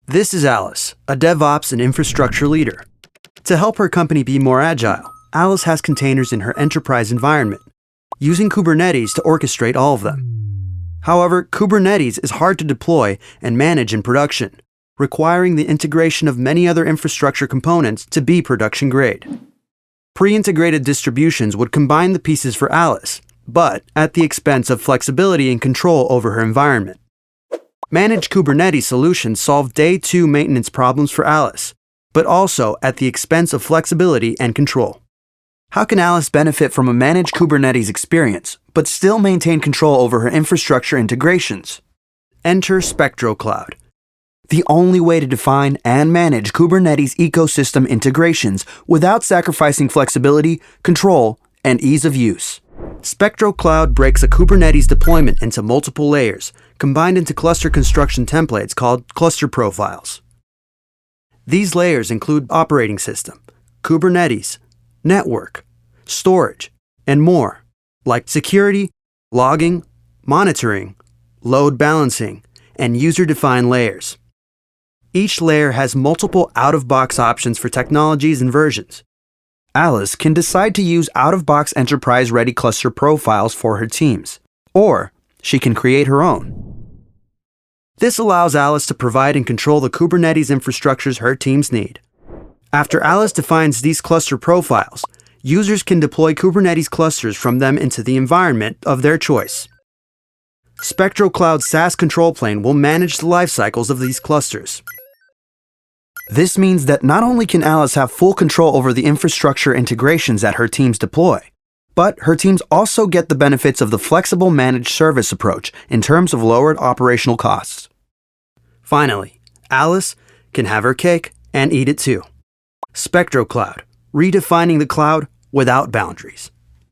This is Alice, a DevOps and infrastructure leader. To help her company be more agile, Alice has containers in her enterprise environment, using Kubernetes to orchestrate all of them. However, Kubernetes is hard to deploy and manage in production, requiring the integration of many other infrastructure components to be production grade. Pre-integrated distributions would combine the pieces for Alice, but at the expense of flexibility and control over her environment. Managed Kubernetes solutions solve day 2 maintenance problems for Alice, but also at the expense of flexibility and control. How can Alice benefit from a managed Kubernetes experience, but still maintain control over her infrastructure integrations? Enter SpectroCloud, the only way to define and manage Kubernetes ecosystem integrations without sacrificing flexibility, control, and ease of use. SpectroCloud breaks a Kubernetes deployment into multiple layers, combined into cluster construction templates called cluster profiles. These layers include operating system, Kubernetes, network, storage, and more, like security, logging, monitoring, load balancing, and user-defined layers. Each layer has multiple out-of-box options for technologies and versions. Alice can decide to use out-of-box enterprise-ready cluster profiles for her teams, or she can create her own. This allows Alice to provide and control the Kubernetes infrastructures her teams need. After Alice defines these cluster profiles, users can deploy Kubernetes clusters from them into the environment of their choice. SpectroCloud's SaaS control plane will manage the life cycles of these clusters. This means that not only can Alice have full control over the infrastructure integrations that her teams deploy, but her teams also get the benefits of the flexible managed service approach in terms of lowered operational costs. Finally, Alice can have her cake and eat it too. SpectroCloud, redefining the cloud without boundaries.